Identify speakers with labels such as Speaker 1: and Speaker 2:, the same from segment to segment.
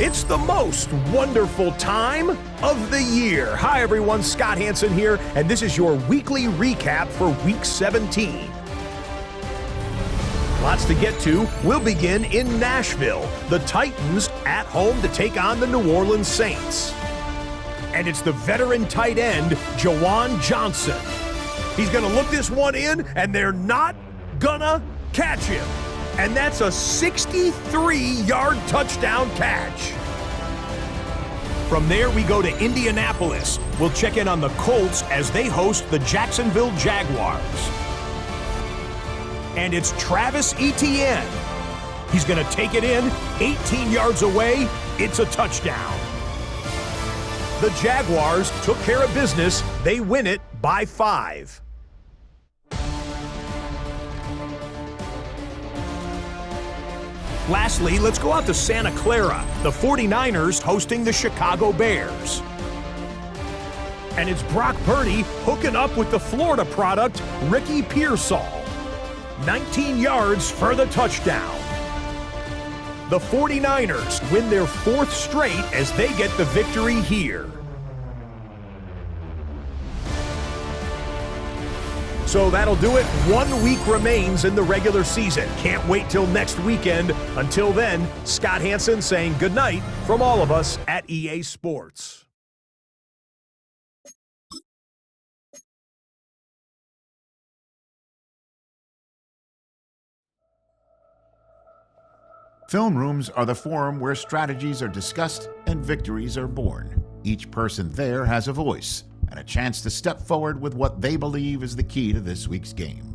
Speaker 1: It's the most wonderful time of the year. Hi everyone, Scott Hansen here, and this is your weekly recap for Week 17. Lots to get to. We'll begin in Nashville. The Titans at home to take on the New Orleans Saints. And it's the veteran tight end, Jawan Johnson. He's going to look this one in, and they're not gonna catch him. And that's a 63-yard touchdown catch. From there, we go to Indianapolis. We'll check in on the Colts as they host the Jacksonville Jaguars. And it's Travis Etienne. He's going to take it in, 18 yards away. It's a touchdown. The Jaguars took care of business. They win it by 5. Lastly, let's go out to Santa Clara. The 49ers hosting the Chicago Bears. And it's Brock Purdy hooking up with the Florida product, Ricky Pearsall. 19 yards for the touchdown. The 49ers win their 4th straight as they get the victory here. So that'll do it. 1 week remains in the regular season. Can't wait till next weekend. Until then, Scott Hansen saying goodnight from all of us at EA Sports.
Speaker 2: Film rooms are the forum where strategies are discussed and victories are born. Each person there has a voice and a chance to step forward with what they believe is the key to this week's game.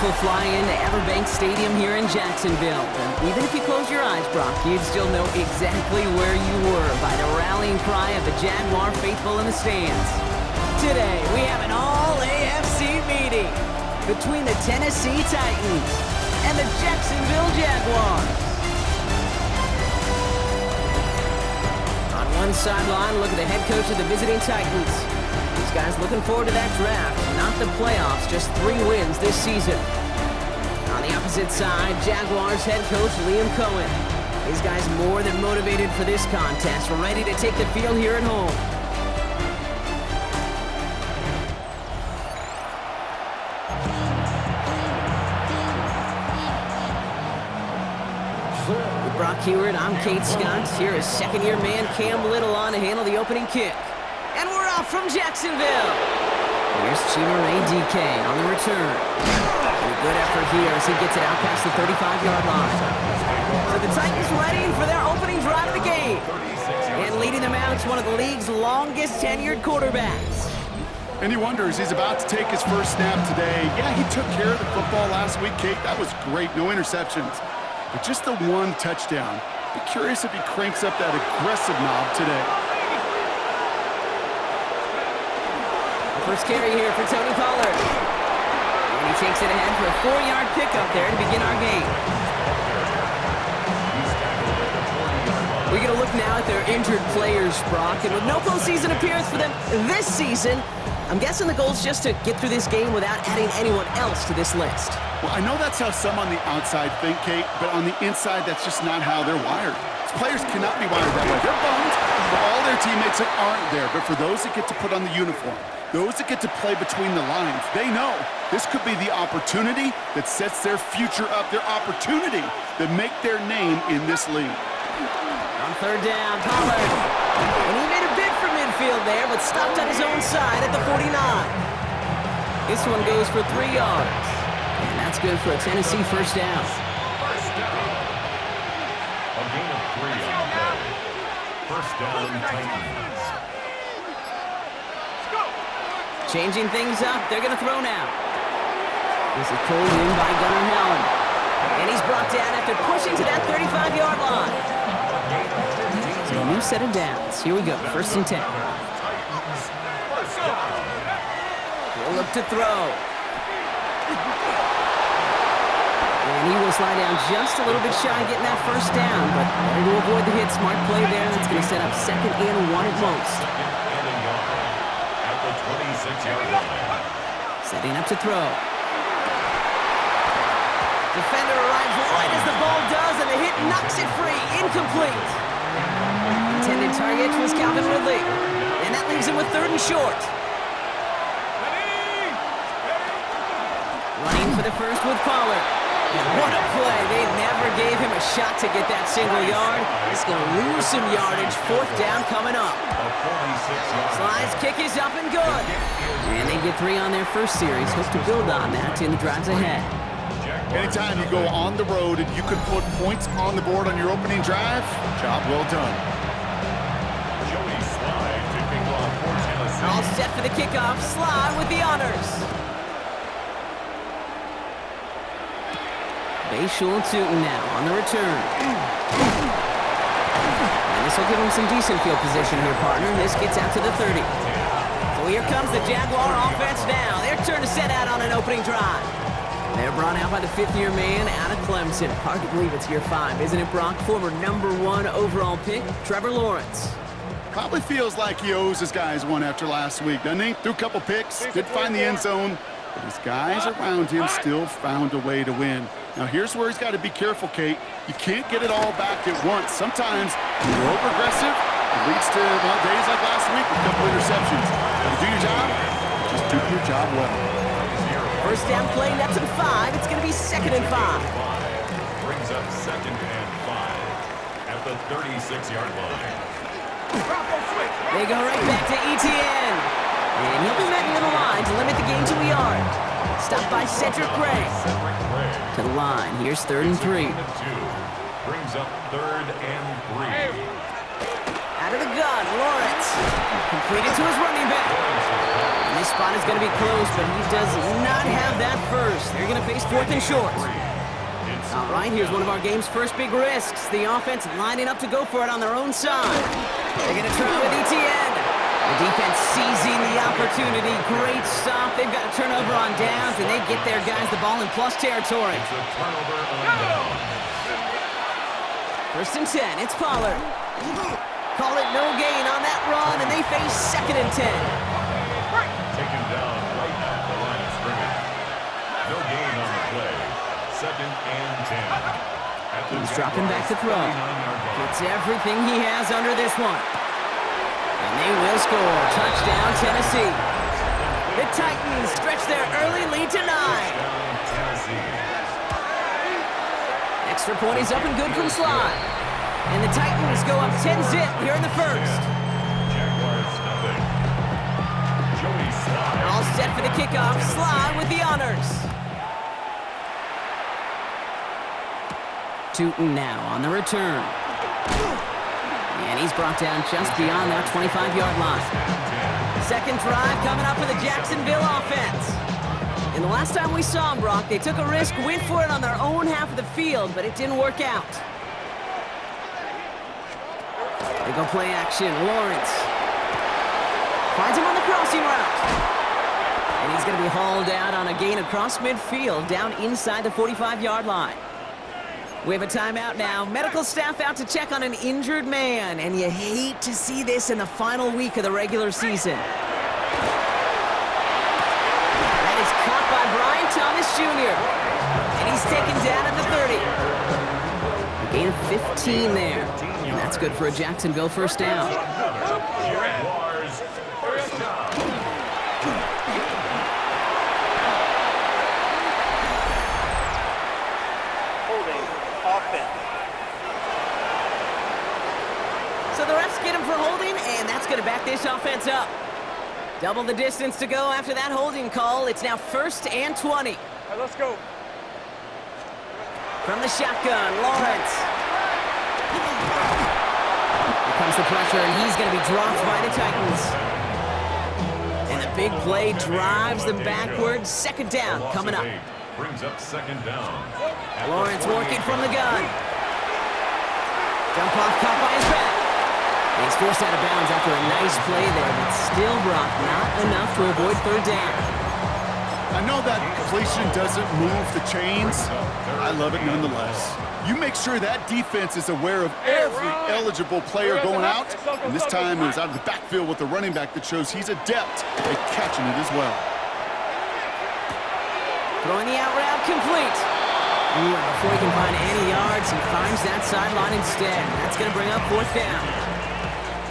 Speaker 3: will fly into Everbank Stadium here in Jacksonville. And even if you close your eyes, Brock, you'd still know exactly where you were by the rallying cry of the Jaguar faithful in the stands. Today, we have an all-AFC meeting between the Tennessee Titans and the Jacksonville Jaguars. On one sideline, look at the head coach of the visiting Titans. These guys looking forward to that draft, not the playoffs, just 3 wins this season. On the opposite side, Jaguars head coach Liam Cohen. These guys more than motivated for this contest, ready to take the field here at home. With Brock Hewitt, I'm Kate Scott. Here is second-year man Cam Little on to handle the opening kick. And we're off from Jacksonville. Here's Chimere DK on the return. And a good effort here as he gets it out past the 35-yard line. So the Titans ready for their opening drive of the game. And leading them out is one of the league's longest tenured quarterbacks.
Speaker 4: And he wonders, he's about to take his first snap today. Yeah, he took care of the football last week, Kate. That was great. No interceptions. But just the 1 touchdown. Be curious if he cranks up that aggressive knob today.
Speaker 3: First carry here for Tony Pollard. And he takes it ahead for a 4-yard pickup there to begin our game. We're going to look now at their injured players, Brock. And with no postseason appearance for them this season, I'm guessing the goal is just to get through this game without adding anyone else to this list.
Speaker 4: Well, I know that's how some on the outside think, Kate, but on the inside, that's just not how they're wired. Players cannot be wired that way. They're bummed for all their teammates that aren't there, but for those that get to put on the uniform, those that get to play between the lines, they know this could be the opportunity that sets their future up, their opportunity to make their name in this league.
Speaker 3: On third down, Pollard. And he made a bid for midfield there, but stopped on his own side at the 49. This one goes for 3 yards. And that's good for a Tennessee first down.
Speaker 5: A gain of 3 on the play. First down, Titans.
Speaker 3: Changing things up, they're going to throw now. This is pulled in by Gunnar Helm. And he's brought down after pushing to that 35-yard line. So a new set of downs. Here we go, 1st and 10. He'll look to throw. And he will slide down just a little bit shy of getting that first down, but better to avoid the hit. Smart play there. That's going to set up 2nd and 1 at most.
Speaker 5: At the 26-yard line.
Speaker 3: Setting up to throw. Defender arrives right as the ball does, and the hit knocks it free. Incomplete. Intended target was Calvin Ridley. And that leaves him with 3rd and short. Running for the first with Pollard. And what a play. They never gave him a shot to get that single yard. He's going to lose some yardage. 4th down coming up. Slides kick is up and good. And they get 3 on their first series. Hope to build on that in the drives ahead.
Speaker 4: Anytime you go on the road and you can put points on the board on your opening drive, job well done.
Speaker 3: All set for the kickoff. Sly with the honors. Bayshul and Tootin now on the return. And this will give him some decent field position here, partner. This gets out to the 30. So here comes the Jaguar offense now. Their turn to set out on an opening drive. They're brought out by the 5th-year man out of Clemson. Hard to believe it's year 5, isn't it, Brock? Former #1 overall pick, Trevor Lawrence.
Speaker 4: Probably feels like he owes his guys one after last week, doesn't he? Threw a couple picks, did find the end zone, but his guys around him still found a way to win. Now here's where he's got to be careful, Kate. You can't get it all back at once. Sometimes when you're over-aggressive, it leads to days like last week with a couple interceptions. But to do your job, just do your job well.
Speaker 3: First down play, that's at 5. It's going to be 2nd and 5.
Speaker 5: Brings up 2nd and 5 at the 36-yard line.
Speaker 3: They go right back to Etienne. And he'll be met near the line to limit the gain to a yard. Stopped by Cedric Gray. To the line. Here's 3rd and 3.
Speaker 5: Brings up 3rd and 3.
Speaker 3: Out of the gun, Lawrence. Completed to his running back. And this spot is going to be close, but he does not have that first. They're going to face 4th and short. All right, here's one of our game's first big risks. The offense lining up to go for it on their own side. They're going to try with ETN. The defense seizing the opportunity. Great stop. They've got a turnover on downs, and they get their guys the ball in plus territory.
Speaker 5: It's a turnover on down.
Speaker 3: 1st and 10. It's Pollard. Call it no gain on that run, and they face 2nd and 10.
Speaker 5: Taken down right at the line of scrimmage. No gain on the play. 2nd and 10.
Speaker 3: He's dropping back to throw. Gets everything he has under this one. And they will score. Touchdown, Tennessee. The Titans stretch their early lead to 9. Extra point is up and good from Slide. And the Titans go up 10-zip here in the first.
Speaker 5: Jaguars nothing. Joey Slide.
Speaker 3: All set for the kickoff. Slide with the honors. Tootin now on the return. And he's brought down just beyond that 25-yard line. Second drive coming up for the Jacksonville offense. And the last time we saw them, Brock, they took a risk, went for it on their own half of the field, but it didn't work out. They go play action. Lawrence finds him on the crossing route. And he's going to be hauled out on a gain across midfield down inside the 45-yard line. We have a timeout now. Medical staff out to check on an injured man, and you hate to see this in the final week of the regular season. That is caught by Brian Thomas Jr., and he's taken down at the 30. A gain of 15 there, and that's good for a Jacksonville first down.
Speaker 5: Jaguars first down.
Speaker 3: So the refs get him for holding, and that's going to back this offense up. Double the distance to go after that holding call. It's now 1st and 20.
Speaker 6: All right, let's go.
Speaker 3: From the shotgun, Lawrence. Here comes the pressure, and he's going to be dropped by the Titans. And the big play drives them backwards. 2nd down coming up.
Speaker 5: Brings up 2nd down.
Speaker 3: Lawrence working from the gun. Jump off caught by his back. And he's forced out of bounds after a nice play there, but still, Brock, not enough to avoid 3rd down.
Speaker 4: I know that completion doesn't move the chains. I love it nonetheless. You make sure that defense is aware of every eligible player going out. And this time it was out of the backfield with the running back that shows he's adept at catching it as well.
Speaker 3: Throwing the out route complete. Ooh, and before he can find any yards, he finds that sideline instead. That's going to bring up 4th down.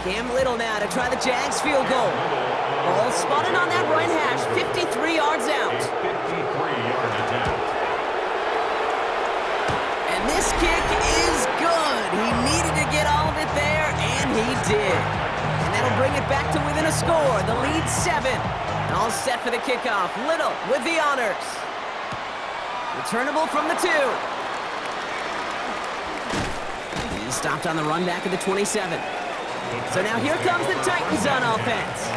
Speaker 3: Cam Little now to try the Jags field goal. Ball spotted on that right hash, 53 yards out.
Speaker 5: 53-yard attempt.
Speaker 3: And this kick is good. He needed to get all of it there, and he did. And that'll bring it back to within a score. The lead's 7. All set for the kickoff. Little with the honors. Returnable from the 2. He's stopped on the run back of the 27. So now here comes the Titans on offense.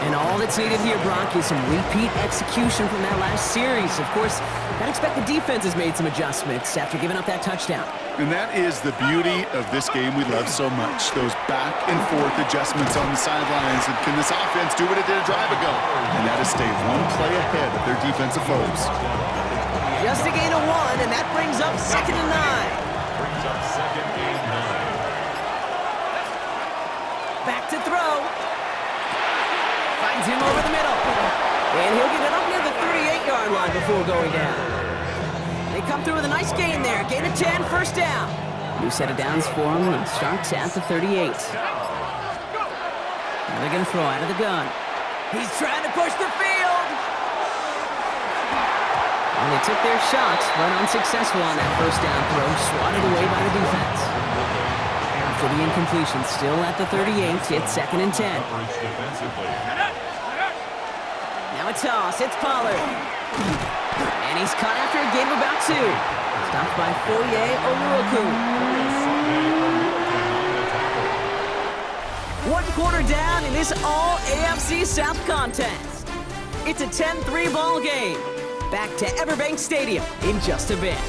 Speaker 3: And all that's needed here, Brock, is some repeat execution from that last series. Of course, I'd expect the defense has made some adjustments after giving up that touchdown.
Speaker 4: And that is the beauty of this game we love so much. Those back and forth adjustments on the sidelines. And can this offense do what it did a drive ago? And that is stay one play ahead of their defensive foes.
Speaker 3: Just a gain of 1, and that brings up 2nd and 9.
Speaker 5: Brings up 2nd and 9.
Speaker 3: Back to throw. Finds him over the middle. And he'll get it up near the 38-yard line before going down. They come through with a nice gain there. Gain of 10, 1st down. New set of downs for him, and starts at the 38. Now they're going to throw out of the gun. He's trying to push the field. And they took their shots, but unsuccessful on that 1st down throw, swatted away by the defense. After the incompletion, still at the 38, it's 2nd and 10. Now a toss, it's Pollard. And he's caught after a gain of about 2. Stopped by Foye Oluokun. quarter down in this all-AFC South contest. It's a 10-3 ball game. Back to Everbank Stadium in just a bit.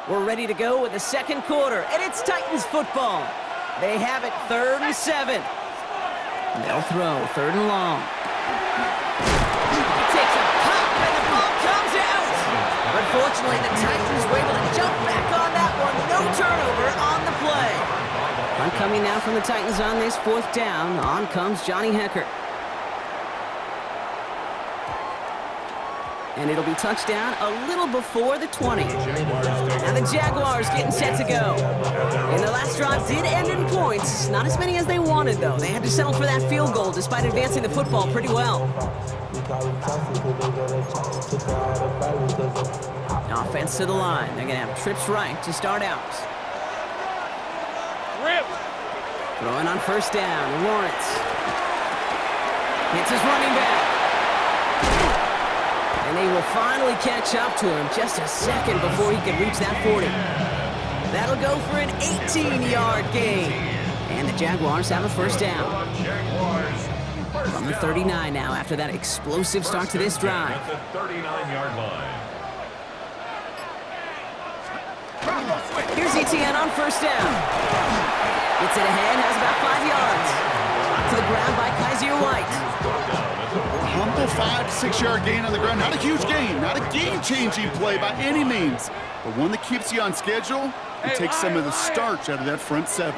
Speaker 3: We're ready to go with the second quarter, and it's Titans football. They have it 3rd and 7. They'll throw 3rd and long. Takes a pop, and the ball comes out. Unfortunately, the Titans were able to jump back on that one. No turnover on the play. Punt coming now from the Titans on this 4th down. On comes Johnny Hecker. And it'll be touchdown a little before the 20. Now the Jaguars getting set to go. And their last drive did end in points. Not as many as they wanted, though. They had to settle for that field goal despite advancing the football pretty well. Offense to the line. They're going to have trips right to start out. Throwing on 1st down. Lawrence. Hits his running back. And they will finally catch up to him just a second before he can reach that 40. That'll go for an 18-yard gain. And the Jaguars have a 1st down. From the 39 now after that explosive start to this drive.
Speaker 5: At the 39-yard line.
Speaker 3: Here's ETN on 1st down. Gets it ahead, has about 5 yards. Knocked to the ground by Kaiser White.
Speaker 4: Humble 5 to 6 yard gain on the ground. Not a huge gain, not a game-changing play by any means, but one that keeps you on schedule and takes some of the starch out of that front 7.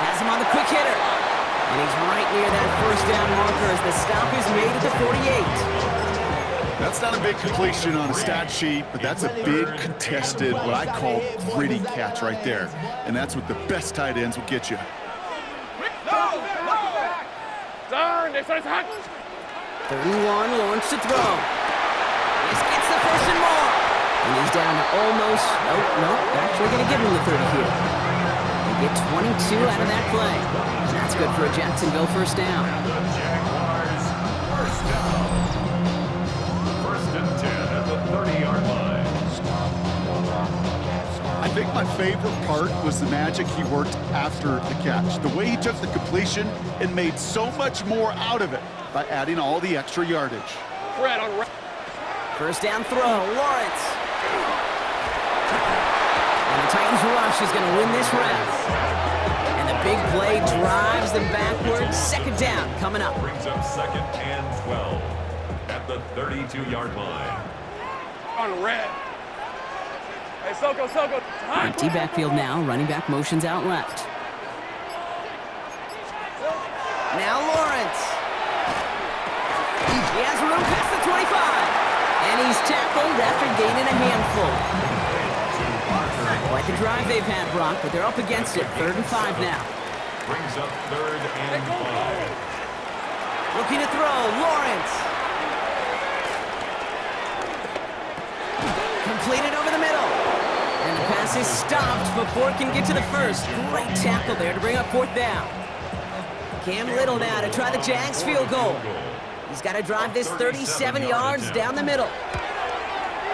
Speaker 3: Has him on the quick hitter. And he's right near that 1st down marker as the stop is made at the 48.
Speaker 4: That's not a big completion on a stat sheet, but that's a big contested, what I call gritty catch right there. And that's what the best tight ends will get you.
Speaker 3: 3rd and 1, Lawrence to throw. This gets the 1st and more. And he's down to almost, no, they're actually going to give him the 30 here. They get 22 out of that play. And that's good for a Jacksonville 1st down.
Speaker 5: Jaguars, 1st down. 1st and 10 at the 30-yard line.
Speaker 4: I think my favorite part was the magic he worked after the catch. The way he took the completion and made so much more out of it by adding all the extra yardage.
Speaker 3: 1st down throw, Lawrence. And the Titans rush is going to win this round. And the big play drives them backwards. 2nd down coming up.
Speaker 5: Brings up 2nd and 12 at the 32-yard line.
Speaker 6: On red. Hey, Soko.
Speaker 3: Empty backfield now. Running back motions out left. Now Lawrence. He has room past the 25. And he's tackled after gaining a handful. Quite the drive they've had, Brock, but they're up against it. 3rd and 5 now.
Speaker 5: Brings up 3rd and 5.
Speaker 3: Looking to throw. Lawrence. Completed over the middle. And the pass is stopped before it can get to the 1st. Great tackle there to bring up 4th down. Cam Little now to try the Jags field goal. He's got to drive this 37 yards down the middle.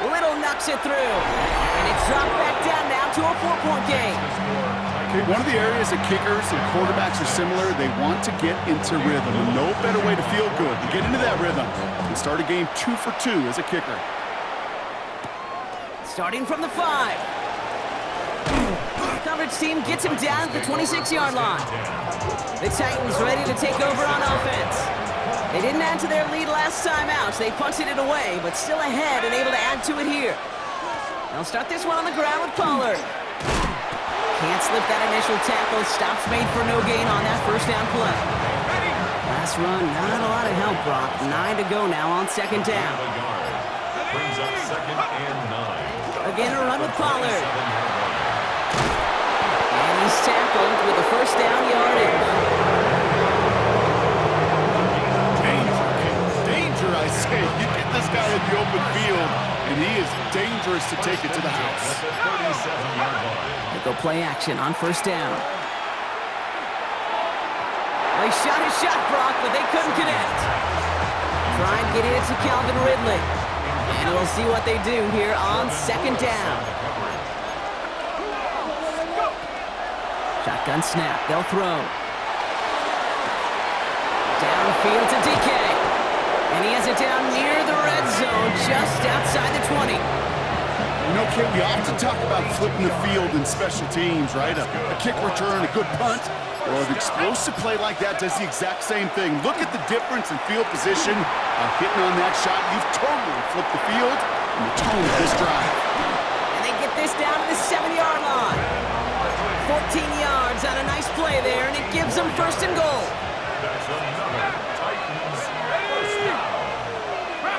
Speaker 3: Little knocks it through. And it's dropped back down now to a 4-point game.
Speaker 4: Okay, one of the areas that kickers and quarterbacks are similar, they want to get into rhythm. And no better way to feel good to get into that rhythm and start a game 2 for 2 as a kicker.
Speaker 3: Starting from the 5. Coverage team gets him down at the 26-yard line. The Titans ready to take over on offense. They didn't add to their lead last time out, so they punted it away, but still ahead and able to add to it here. They'll start this one on the ground with Pollard. Can't slip that initial tackle. Stops made for no gain on that 1st down play. Last run, not a lot of help, Brock. 9 to go now on 2nd down.
Speaker 5: Brings up 2nd and 9.
Speaker 3: Again, a run with Pollard. And he's tackled with the 1st down yardage.
Speaker 4: Danger, I say. You get this guy in the open field, and he is dangerous to take it to the house.
Speaker 5: At the 37-yard line.
Speaker 3: They go play action on 1st down. They shot his shot, Brock, but they couldn't connect. Try and get it to Calvin Ridley. And we'll see what they do here on second down. Shotgun snap. They'll throw. Downfield to DK. And he has it down near the red zone, just outside the 20.
Speaker 4: You know, Kit, we often talk about flipping the field in special teams, right? A kick return, a good punt. Well, an explosive play like that does the exact same thing. Look at the difference in field position. Hitting on that shot, you've totally flipped the field and the tone of this drive.
Speaker 3: And they get this down to the 7-yard line. 14 yards on a nice play there, and it gives them first and goal.
Speaker 5: That's another Titans first down.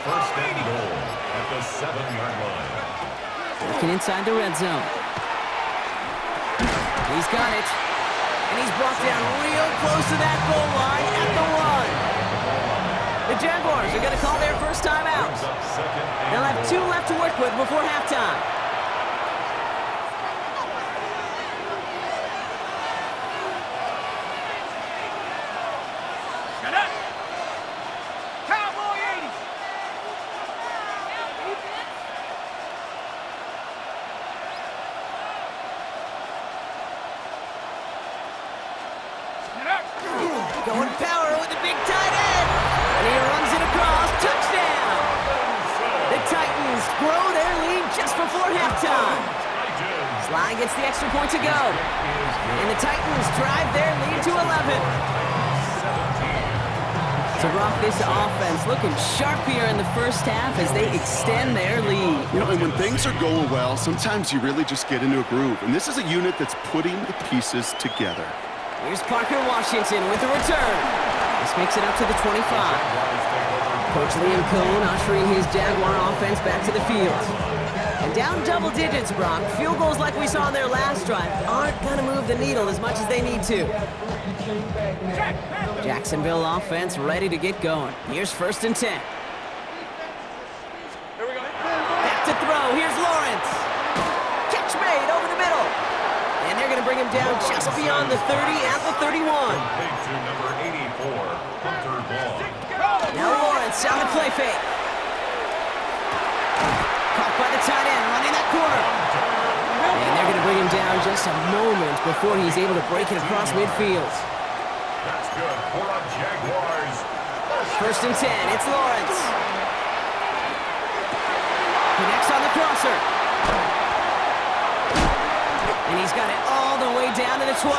Speaker 5: First and goal at the 7-yard line.
Speaker 3: Looking inside the red zone. He's got it. And he's brought down real close to that goal line at the 1. The Jaguars are going to call their first time out. They'll have 2 left to work with before halftime. Going power with the big tight end. And he runs it across. Touchdown. The Titans grow their lead just before halftime. Sly gets the extra point to go. And the Titans drive their lead to 11. So, Brock, this offense looking sharp here in the first half as they extend their lead.
Speaker 4: You know, and when things are going well, sometimes you really just get into a groove. And this is a unit that's putting the pieces together.
Speaker 3: Here's Parker Washington with the return. This makes it up to the 25. Coach Liam Cohn ushering his Jaguar offense back to the field. And down double digits, Brock. Field goals like we saw on their last drive aren't going to move the needle as much as they need to. Jacksonville offense ready to get going. Here's first and 10.
Speaker 6: Here we go.
Speaker 3: Back to throw. Here's Lawrence. Catch made over the middle. And they're going to bring him down just beyond the 30 at the 31.
Speaker 5: Big to number 84, Hunter Long.
Speaker 3: Now Lawrence on the play fake. Caught by the tight end, running that corner. And they're going to bring him down just a moment before he's able to break it across midfield.
Speaker 5: That's good for the Jaguars.
Speaker 3: First and 10, it's Lawrence. Connects on the crosser. And he's got it all the way down to the 12.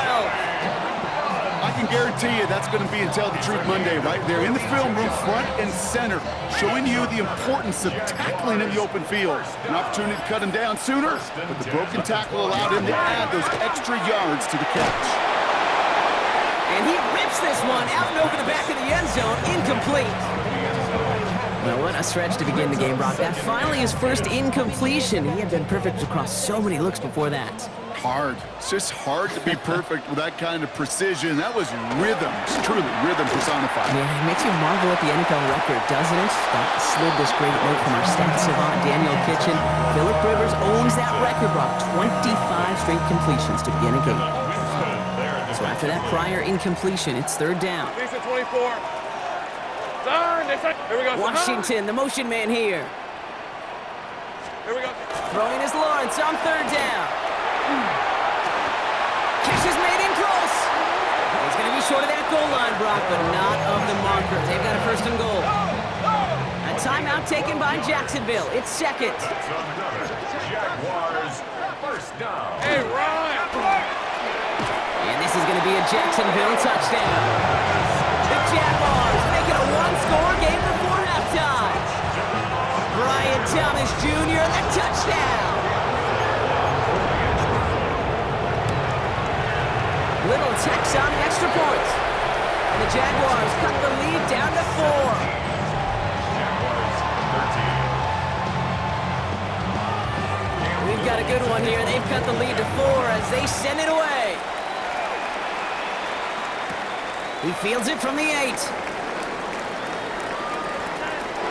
Speaker 4: I can guarantee you that's going to be in Tell the Truth Monday right there in the film room, front and center, showing you the importance of tackling in the open field. An opportunity to cut him down sooner, but the broken tackle allowed him to add those extra yards to the catch.
Speaker 3: And he rips this one out and over the back of the end zone, incomplete. Well, what a stretch to begin the game, Brock. That finally his first incompletion. He had been perfect across so many looks before that.
Speaker 4: Hard. It's just hard to be perfect with that kind of precision. That was rhythm. It's truly rhythm personified.
Speaker 3: Yeah, it makes you marvel at the NFL record, doesn't it? That slid this great note from our stats savant, Daniel Kitchen. Phillip Rivers owns that record, Brock. 25 straight completions to begin a game. So after that prior incompletion, it's third down.
Speaker 6: Decent 24. Here we go.
Speaker 3: Washington, the motion man here.
Speaker 6: Here we go.
Speaker 3: Throwing his Lawrence on third down. Catch is made in close. He's going to be short of that goal line, Brock, but not of the marker. They've got a first and goal. A timeout taken by Jacksonville. It's second.
Speaker 5: It's another Jaguars first down.
Speaker 6: Hey, Ryan.
Speaker 3: And this is going to be a Jacksonville touchdown. The Jaguars make it a one-score game before halftime. Brian Thomas Jr. the touchdown. Little Tex on the extra point. And the Jaguars cut the lead down to 4.
Speaker 5: Jaguars 13.
Speaker 3: We've got a good one here. They've cut the lead to 4 as they send it away. He fields it from the 8.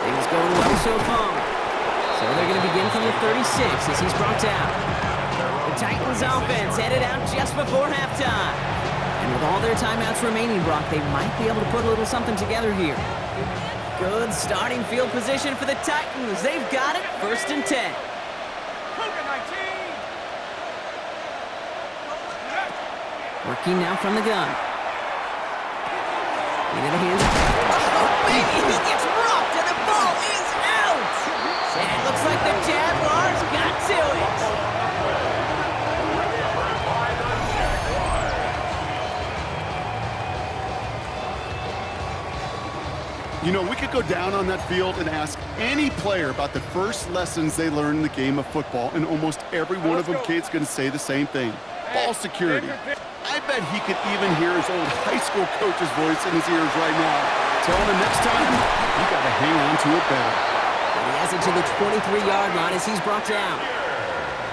Speaker 3: Things going well so far. So they're going to begin from the 36 as he's brought down. The Titans offense headed out just before halftime. And with all their timeouts remaining, Brock, they might be able to put a little something together here. Good starting field position for the Titans. They've got it, 1st and 10. Working now from the gun. Into the hands. Oh, baby, he gets rocked and the ball is out. And it looks like the Jaguars got to it.
Speaker 4: You know, we could go down on that field and ask any player about the first lessons they learned in the game of football, and almost every one of them, Kate's going to say the same thing. Ball security. I bet he could even hear his old high school coach's voice in his ears right now, telling him next time, you got to hang on to it better.
Speaker 3: And he has it to the 23-yard line as he's brought down.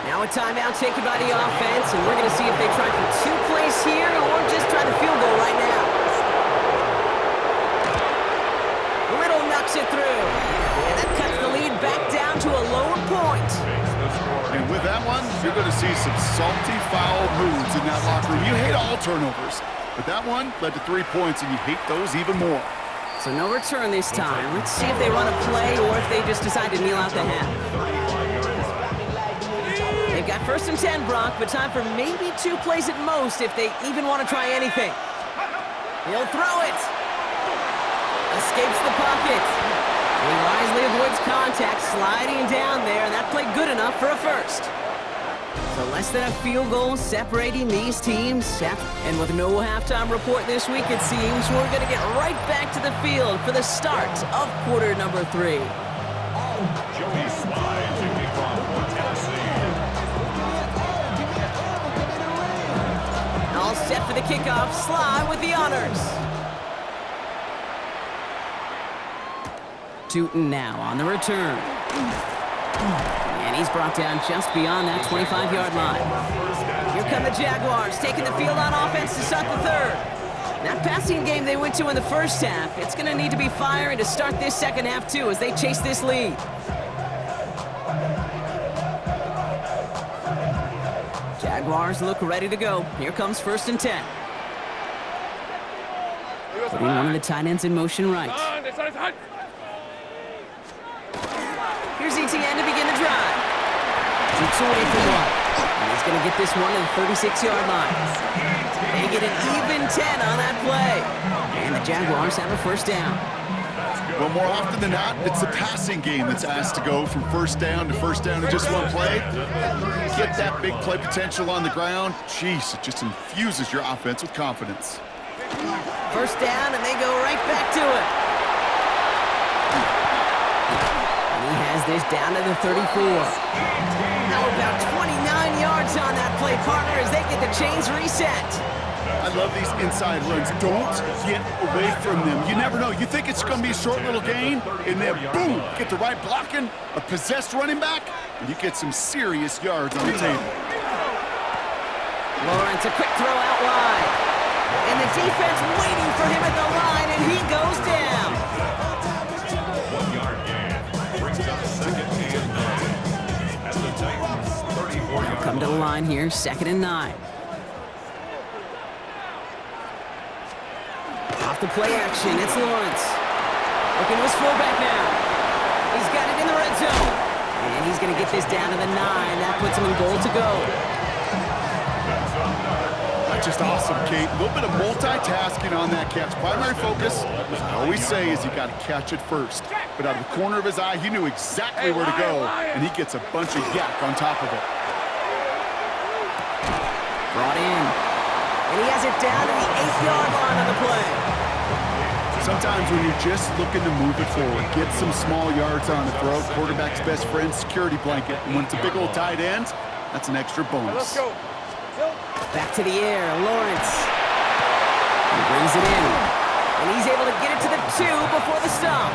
Speaker 3: Now a timeout taken by the offense, and we're going to see if they try for 2 plays here or just try the field goal right now. Little knocks it through, and that cuts the lead back down to a lower point.
Speaker 4: And with that one, you're going to see some salty, foul moves in that locker room. You hate all turnovers, but that one led to 3 points, and you hate those even more.
Speaker 3: So no return this time. Let's see if they run a play or if they just decide to kneel out the half. They've got 1st and 10, Brock, but time for maybe 2 plays at most if they even want to try anything. He'll throw it. Escapes the pocket. He wisely avoids contact, sliding down there, and that played good enough for a first. So less than a field goal separating these teams. And with no halftime report this week, it seems we're going to get right back to the field for the start of quarter number 3.
Speaker 5: Joey slides and kickoff for Tennessee.
Speaker 3: All set for the kickoff. Sly with the honors. Tootin now on the return. And he's brought down just beyond that 25-yard line. Here come the Jaguars, taking the field on offense to start the 3rd. That passing game they went to in the first half, it's going to need to be firing to start this second half, too, as they chase this lead. Jaguars look ready to go. Here comes 1st and 10. Putting one of the tight ends in motion right. Here's ETN to begin the drive. Shoots away from one. And he's going to get this one to the 36-yard line. They get an even 10 on that play. And the Jaguars have a 1st down.
Speaker 4: Well, more often than not, it's the passing game that's asked to go from 1st down to 1st down in just one play. Get that big play potential on the ground. Jeez, it just infuses your offense with confidence.
Speaker 3: 1st down, and they go right back to it. He has this down to the 34. Now about 29 yards on that play, partner, as they get the chains reset.
Speaker 4: I love these inside runs. Don't get away from them. You never know. You think it's going to be a short little gain, and then boom, get the right blocking, a possessed running back, and you get some serious yards on the table.
Speaker 3: Lawrence, a quick throw out wide. And the defense waiting for him at the line, and he goes down.
Speaker 5: 1-yard gain brings up 2nd and 9. At the Titans' 34-yard
Speaker 3: Come to the line here, 2nd and 9. Off the play action, it's Lawrence. Looking to his fullback now. He's got it in the red zone. And he's going to get this down to the 9. That puts him in goal to go.
Speaker 4: That's just awesome, Kate. A little bit of multitasking on that catch. Primary focus, as I always say, is you got to catch it first. But out of the corner of his eye, he knew exactly where to go, and he gets a bunch of yak on top of it.
Speaker 3: Brought in. And he has it down to the 8-yard line on the play.
Speaker 4: Sometimes when you're just looking to move it forward, get some small yards on the throw, quarterback's best friend, security blanket. And when it's a big old tight end, that's an extra bonus.
Speaker 6: Let's go.
Speaker 3: Back to the air, Lawrence. He brings it in. And he's able to get it to the 2 before the stop.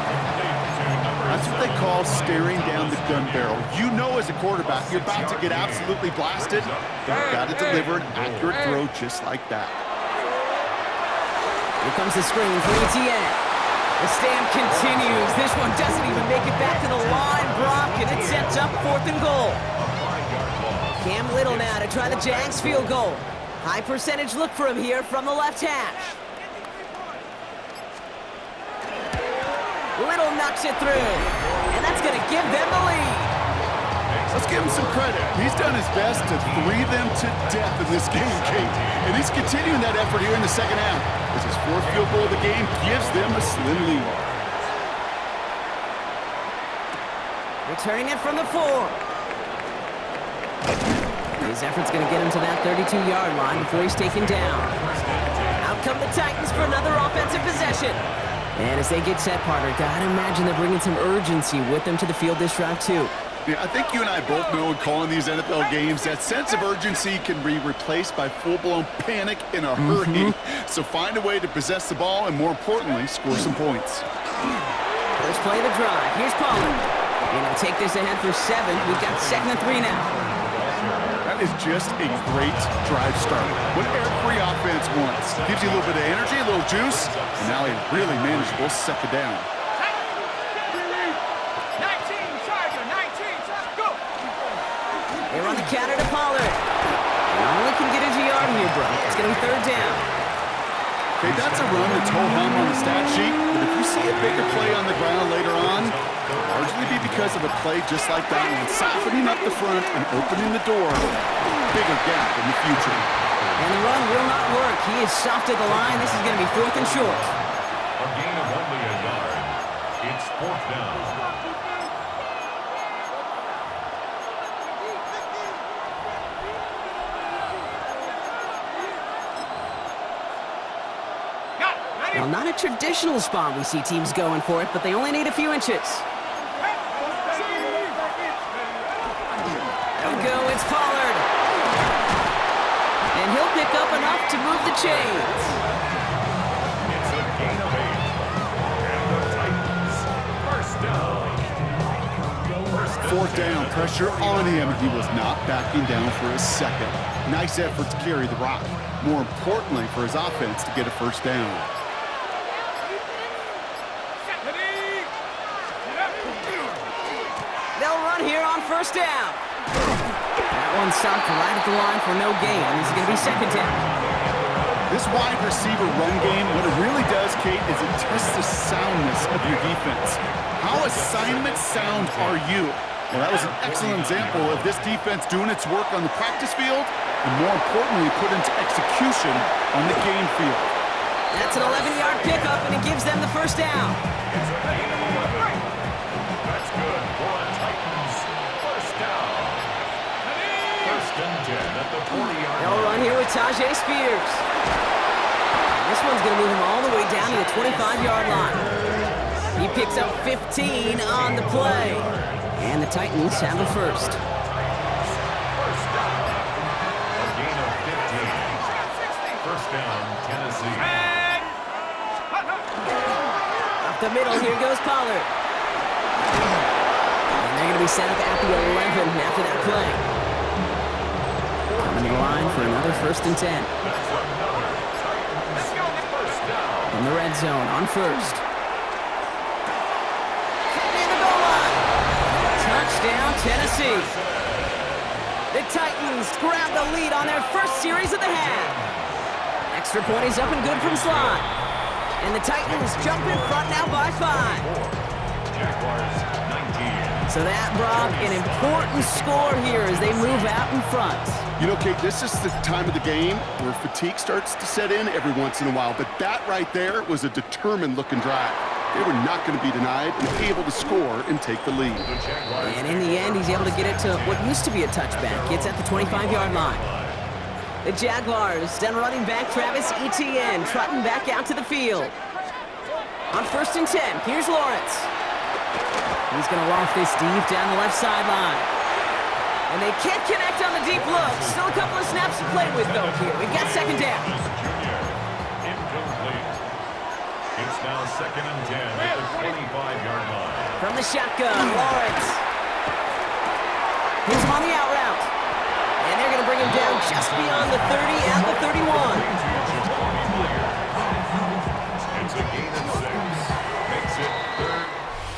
Speaker 4: That's what they call staring down the gun barrel. You know as a quarterback, you're about to get absolutely blasted, but you've got to deliver an accurate throw just like that.
Speaker 3: Here comes the screen for ETN. The stand continues. This one doesn't even make it back to the line, Brock, and it sets up 4th and goal. Cam Little now to try the Jags field goal. High percentage look for him here from the left hash. Little knocks it through. And that's going to give them the lead.
Speaker 4: Let's give him some credit. He's done his best to three them to death in this game, Kate. And he's continuing that effort here in the second half, as his fourth field goal of the game gives them a slim lead.
Speaker 3: Returning it from the 4. His effort's going to get him to that 32-yard line before he's taken down. Out come the Titans for another offensive possession. And as they get set, partner, gotta imagine they're bringing some urgency with them to the field this drive, too.
Speaker 4: Yeah, I think you and I both know in calling these NFL games that sense of urgency can be replaced by full-blown panic in a hurry. So find a way to possess the ball and, more importantly, score some points.
Speaker 3: First play of the drive. Here's Pollard. And he'll take this ahead for 7. We've got 2nd and 3 now.
Speaker 4: That is just a great drive start. What every offense wants. Gives you a little bit of energy, a little juice, and now a really manageable second down.
Speaker 3: They run the counter to Pollard. And only can get a yard here, bro. It's going to be 3rd down.
Speaker 4: Okay, that's a run that's ho-hum on the stat sheet, but if you see a bigger play on the ground later on, it'll largely be because of a play just like that one, softening up the front and opening the door, bigger gap in the future.
Speaker 3: And the run will not work. He is soft at the line. This is going to be 4th and short.
Speaker 5: A gain of only a yard. It's 4th down.
Speaker 3: Well, not a traditional spot we see teams going for it, but they only need a few inches. There we go, it's Pollard. And he'll pick up enough to move the chains.
Speaker 5: It's a gain of 8. And the Titans, first down.
Speaker 4: 4th down, pressure on him. He was not backing down for a second. Nice effort to carry the rock. More importantly, for his offense to get a 1st down.
Speaker 3: They'll run here on 1st down. That one stopped right at the line for no gain. This is going to be 2nd down.
Speaker 4: This wide receiver run game, what it really does, Kate, is it tests the soundness of your defense. How assignment sound are you? Well, that was an excellent example of this defense doing its work on the practice field and, more importantly, put into execution on the game field.
Speaker 3: That's an 11-yard pickup, and it gives them the 1st down.
Speaker 5: It's a gain of 11. That's good for the Titans. 1st down. 1st and 10 at the 40-yard line.
Speaker 3: They'll run here with Tajay Spears. And this one's going to move him all the way down to the 25-yard line. He picks up 15 on the play. And the Titans have a 1st.
Speaker 5: 1st down. A gain of 15. 1st down, Tennessee.
Speaker 3: Up the middle, here goes Pollard. And they're going to be set up at the 11 after that play. Coming to the line for another 1st and 10. From the red zone on 1st. Near the goal line. Touchdown, Tennessee. The Titans grab the lead on their 1st series of the half. Extra point is up and good from slot. And the Titans jump in front now by 5.
Speaker 5: Jaguars 19.
Speaker 3: So that, Brock, an important score here as they move out in front.
Speaker 4: You know, Kate, this is the time of the game where fatigue starts to set in every once in a while, but that right there was a determined-looking drive. They were not going to be denied and able to score and take the lead.
Speaker 3: And in the end, he's able to get it to what used to be a touchback. It's at the 25-yard line. The Jaguars, then running back Travis Etienne, trotting back out to the field. On 1st and 10, here's Lawrence. He's going to loft this deep down the left sideline. And they can't connect on the deep look. Still a couple of snaps to play with, though, here. We've got 2nd down.
Speaker 5: Incomplete. It's now 2nd and 10 at the 25-yard line.
Speaker 3: From the shotgun, Lawrence. Here's him on the out route. And they're going to bring him down just beyond the 30 at the 31.
Speaker 5: It's a gain of 6. Makes it 3rd.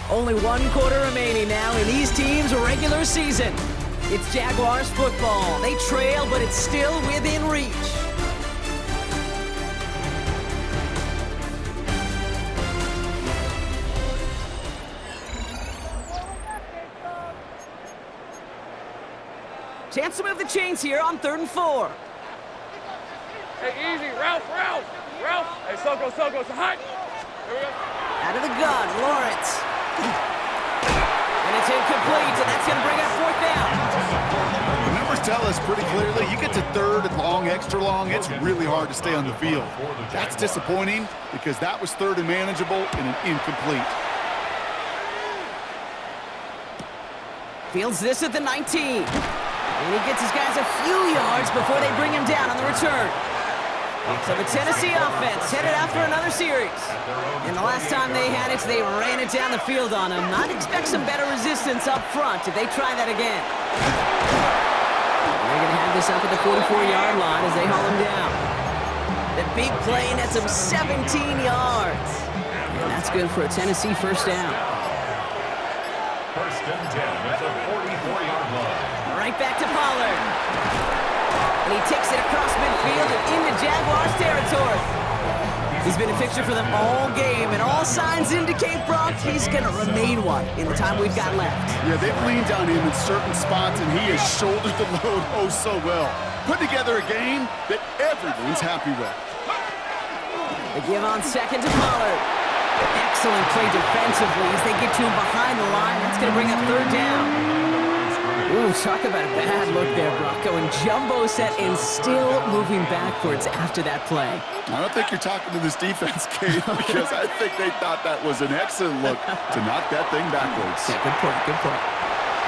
Speaker 3: Only 1 quarter remaining now in these teams' regular season. It's Jaguars football. They trail, but it's still within reach. Chance to move the chains here on 3rd and 4.
Speaker 6: Hey, easy. Ralph. Hey, Soko, it's hot. Here we go.
Speaker 3: Out of the gun, Lawrence. And it's incomplete, and that's going to bring up 4th down.
Speaker 4: The numbers tell us pretty clearly, you get to 3rd and long, extra long, it's really hard to stay on the field. That's disappointing because that was 3rd and manageable and an incomplete.
Speaker 3: Fields this at the 19. And he gets his guys a few yards before they bring him down on the return. So the Tennessee offense headed out for another series. And the last time they had it, they ran it down the field on him. I'd expect some better resistance up front if they try that again. They're going to have this up at the 44-yard line as they haul him down. The big play nets him 17 yards. And that's good for a Tennessee 1st down.
Speaker 5: 1st and 10 at the 44-yard line.
Speaker 3: Right back to Pollard. And he takes it across midfield and into Jaguars territory. He's been a fixture for them all game, and all signs indicate, Brock, he's going to remain one in the time we've got left.
Speaker 4: Yeah, they've leaned on him in certain spots, and he has shouldered the load oh so well. Put together a game that everyone's happy with.
Speaker 3: They give on 2nd to Pollard. Excellent play defensively as they get to him behind the line. That's going to bring up 3rd down. Ooh, talk about a bad look there, Brock. Going jumbo set and still moving backwards after that play.
Speaker 4: I don't think you're talking to this defense, Kate, because I think they thought that was an excellent look to knock that thing backwards.
Speaker 3: Yeah, good point.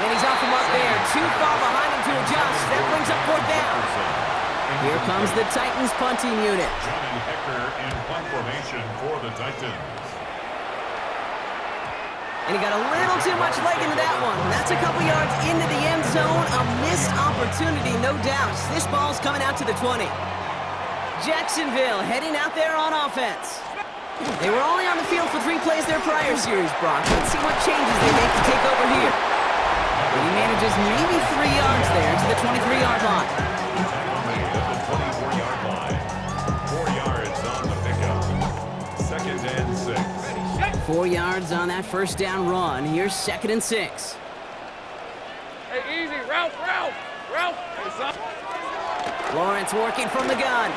Speaker 3: And he's off him up there. Too far behind him to adjust. That brings up 4th down. Here comes the Titans punting unit.
Speaker 5: Johnny Hecker in punt formation for the Titans.
Speaker 3: And he got a little too much leg into that one. That's a couple yards into the end zone. A missed opportunity, no doubt. This ball's coming out to the 20. Jacksonville heading out there on offense. They were only on the field for 3 plays their prior series, Brock. Let's see what changes they make to take over here. And he manages maybe 3 yards there to the 23-yard line.
Speaker 5: At the 24-yard line. 4 yards on the pickup. 2nd and 6.
Speaker 3: 4 yards on that 1st down run. Here's 2nd and 6.
Speaker 6: Hey, easy. Ralph. Hey, son.
Speaker 3: Lawrence working from the gun.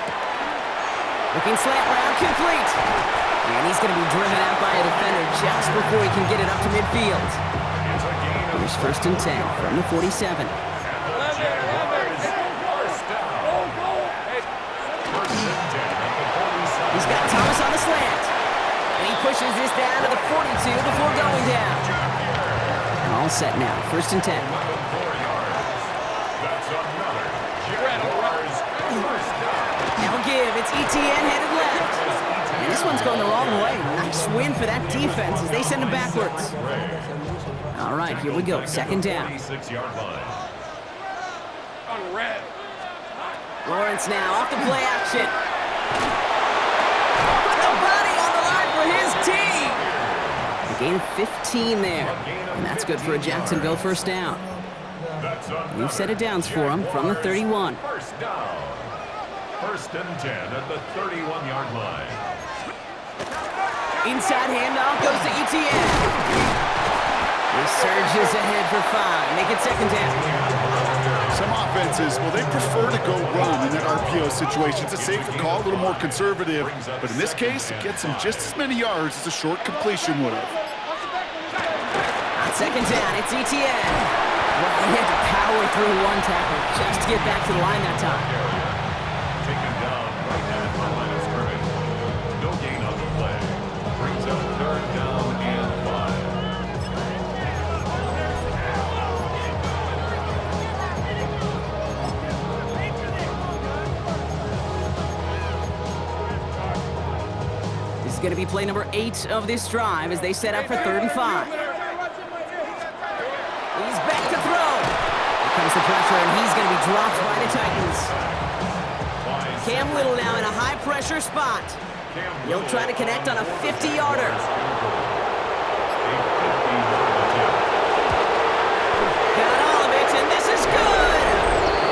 Speaker 3: Looking slant route, complete. And he's going to be driven out by a defender just before he can get it up to midfield. Here's 1st and 10 from the 47. He's got Thomas on the slant. And he pushes this down to the 42 before going down. All set now, 1st and 10.
Speaker 5: That's another Jaguars first down.
Speaker 3: Now give, it's ETN headed left. And this one's going the wrong way. Nice win for that defense as they send him backwards. All right, here we go, 2nd down.
Speaker 5: 26-yard line.
Speaker 6: On red.
Speaker 3: Lawrence now off the play action. Put the body on the line for his team. A gain of 15 there. And that's good for a Jacksonville 1st down. We've set it downs for him from the 31.
Speaker 5: First down. 1st and 10 at the 31-yard line.
Speaker 3: Inside handoff goes to ETN. He surges ahead for 5. Make it 2nd down.
Speaker 4: Some offenses, well, they prefer to go run in that RPO situation. It's a safer call, a little more conservative. But in this case, it gets them just as many yards as a short completion would have.
Speaker 3: On 2nd down, it's ETN. Well, he had to power through one tackle just to get back to the line that time.
Speaker 5: Taken down right at the line of scrimmage. No gain on the play. Brings up 3rd down and 5.
Speaker 3: This is going to be play number 8 of this drive as they set up for 3rd and 5. He's back to throw. Here comes the pressure, and he's going to be dropped by the Titans. Cam Little now in a high-pressure spot. He'll try to connect on a 50-yarder. Got all of it, and this is good.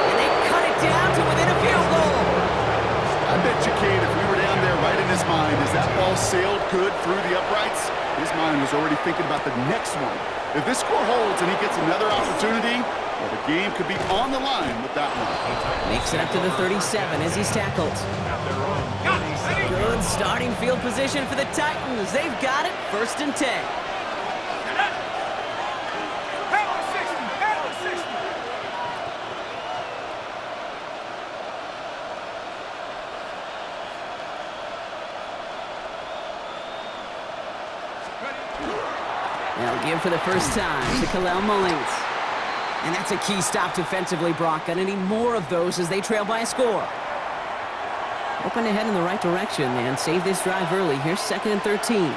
Speaker 3: And they cut it down to within a field goal.
Speaker 4: I bet you, Kate, if we were down there right in his mind, as that ball sailed good through the uprights, his mind was already thinking about the next one. If this score holds and he gets another opportunity, Well, the game could be on the line with that one.
Speaker 3: Makes it up to the 37 as he's tackled. Good starting field position for the Titans. They've got it, 1st and 10. They'll give for the first time to Khalil Mullings. And that's a key stop defensively, Brock. Gonna need more of those as they trail by a score. Hoping to head in the right direction and save this drive early. Here's 2nd and 13.
Speaker 6: Let's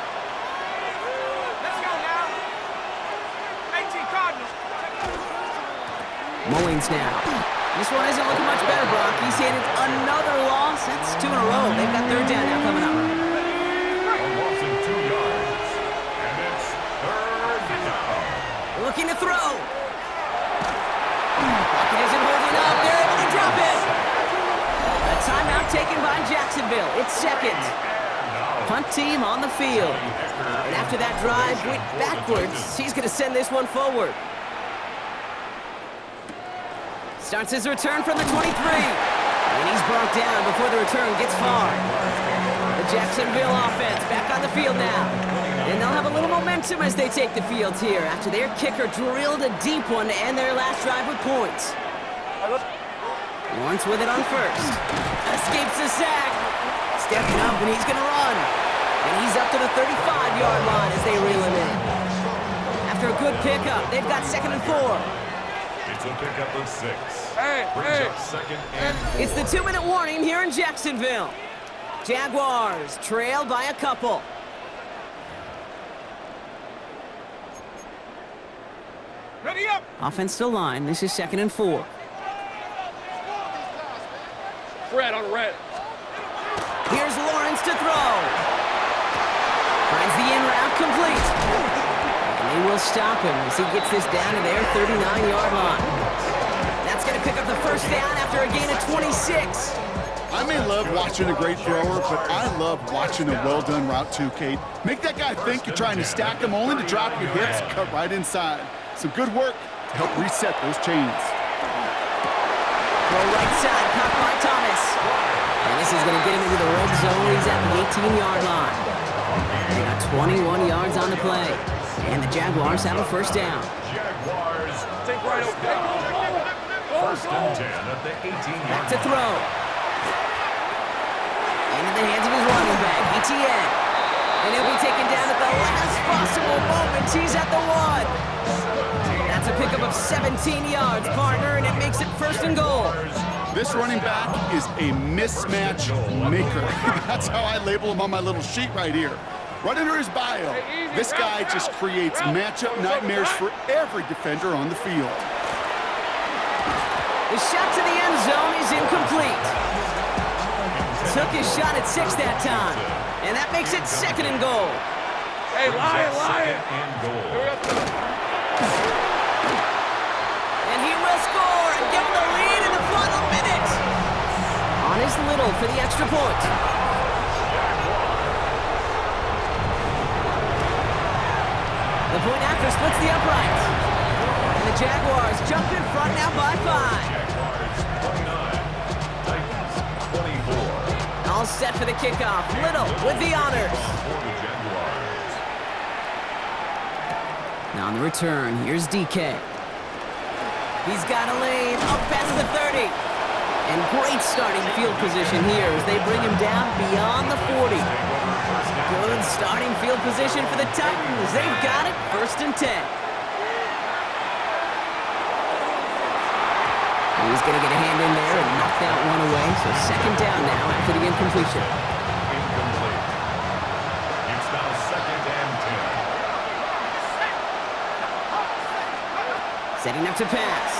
Speaker 6: go now. 18 Cardinals.
Speaker 3: Mullings now. This one isn't looking much better, Brock. He's handed another loss. That's 2 in a row. They've got 3rd down now coming up.
Speaker 5: A loss of 2 yards. And it's 3rd down.
Speaker 3: Looking to throw. Pocket isn't holding up. They're able to drop it. A timeout taken by Jacksonville. It's 2nd. Punt team on the field. And after that drive went backwards, he's going to send this one forward. Starts his return from the 23. And he's brought down before the return gets far. The Jacksonville offense back on the field now. And they'll have a little momentum as they take the field here after their kicker drilled a deep one to end their last drive with points. Lawrence with it on 1st. Escapes the sack. Stepping up, and he's going to run. And he's up to the 35-yard line as they reel him in. After a good pickup, they've got 2nd and 4.
Speaker 5: It's a pickup of 6.
Speaker 6: Hey,
Speaker 5: Brings up 2nd and 4.
Speaker 3: It's the 2-minute warning here in Jacksonville. Jaguars trail by a couple.
Speaker 6: Ready up.
Speaker 3: Offense to line. This is 2nd and 4.
Speaker 6: Fred on red.
Speaker 3: Here's Lawrence to throw. Finds the in route complete. And they will stop him as he gets this down to their 39-yard line. That's going to pick up the 1st down after a gain of 26.
Speaker 4: I may love watching a great thrower, but I love watching a well-done route too, Kate. Make that guy think you're trying to stack him only to drop your hips, cut right inside. Some good work to help reset those chains.
Speaker 3: Throw right side, caught by Thomas. And this is going to get him into the red zone. He's at the 18-yard line. They got 21 yards on the play. And the Jaguars have a 1st down.
Speaker 5: Jaguars.
Speaker 6: Take right over.
Speaker 5: 1st and 10 at the 18-yard
Speaker 3: Back to throw. Into the hands of his running back, ETN. And he'll be taken down at the last possible moment. He's at the 1. That's a pickup of 17 yards, partner, and it makes it 1st and goal.
Speaker 4: This running back is a mismatch maker. That's how I label him on my little sheet right here. Right under his bio, this guy just creates matchup nightmares for every defender on the field.
Speaker 3: The shot to the end zone is incomplete. Took his shot at 6 that time, and that makes it 2nd and goal.
Speaker 6: Hey, Lion.
Speaker 5: 2nd and goal.
Speaker 3: And he will score and give him the lead in the final minute. On his little for the extra point. The point after splits the uprights. And the Jaguars jump in front now by 5.
Speaker 5: Jaguars 29. Titans 24.
Speaker 3: All set for the kickoff. Little with the honors.
Speaker 5: For the Jaguars.
Speaker 3: Now on the return, here's DK. He's got a lane up past the 30. And great starting field position here as they bring him down beyond the 40. Good starting field position for the Titans. They've got it, 1st and 10. He's going to get a hand in there and knock that one away. So 2nd down now after the incompletion.
Speaker 5: Incomplete. It's now 2nd and 10.
Speaker 3: Setting up to pass.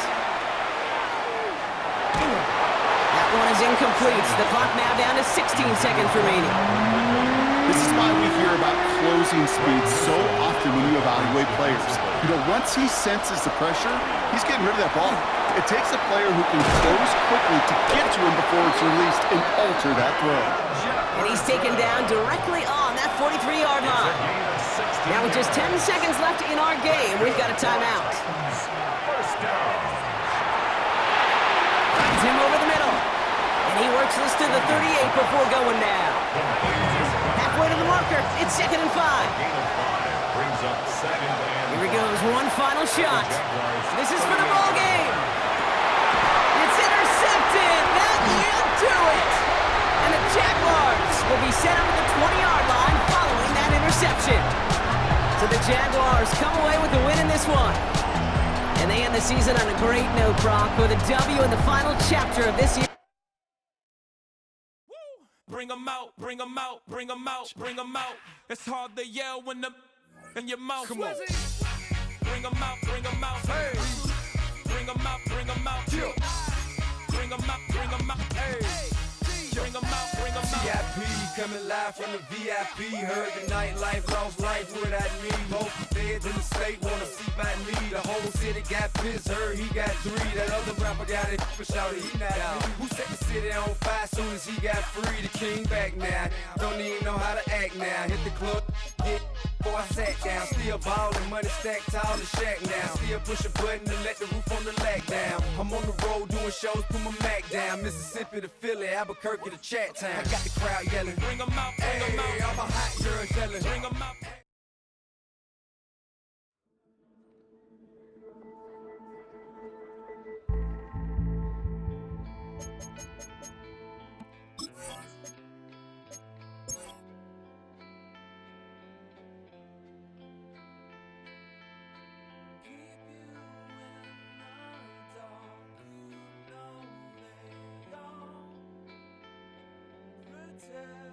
Speaker 3: That one is incomplete. The clock now down to 16 seconds remaining.
Speaker 4: This is why we hear about closing speed so often when you evaluate players. You know, once he senses the pressure, he's getting rid of that ball. It takes a player who can close quickly to get to him before it's released and alter that throw.
Speaker 3: And he's taken down directly on that 43-yard line. Now with just 10 seconds left in our game, we've got a timeout.
Speaker 5: 1st down.
Speaker 3: 38 before going down. Halfway to the marker. It's 2nd and 5.
Speaker 5: Gain of 5 brings up 2nd and
Speaker 3: Here he goes, one final shot. This is for the ball game. It's intercepted. That will do it. And the Jaguars will be set up at the 20-yard line following that interception. So the Jaguars come away with the win in this one. And they end the season on a great note, Brock, with a W in the final chapter of this year.
Speaker 7: Bring 'em out, bring 'em out, bring 'em out, bring 'em out. It's hard to yell when the in your mouth. Come on. Bring 'em out, bring 'em out. Hey. Bring 'em out, bring 'em out. Yeah. Bring 'em out, bring 'em out. Hey. Bring 'em out, bring 'em out.
Speaker 8: VIP coming live from the VIP. Heard the nightlife, lost life without me. Both feds in the state wanna see by me. The whole city got pissed, heard he got 3. That other rapper got it for shouted, he not out. Who set the city on fire soon as he got free? The king back now. Don't even know how to act now. Hit the club, get before I sat down. Still ballin', money stacked tall in the shack now. Still push a button to let the roof on the lag down. I'm on the road doing shows, put my Mac down. Mississippi to Philly, Albuquerque to Chat Town. I got the crowd yelling,
Speaker 7: Bring 'em out, bring 'em out.
Speaker 8: hey, I'm a hot girl yelling,
Speaker 7: Bring 'em out.
Speaker 8: Protect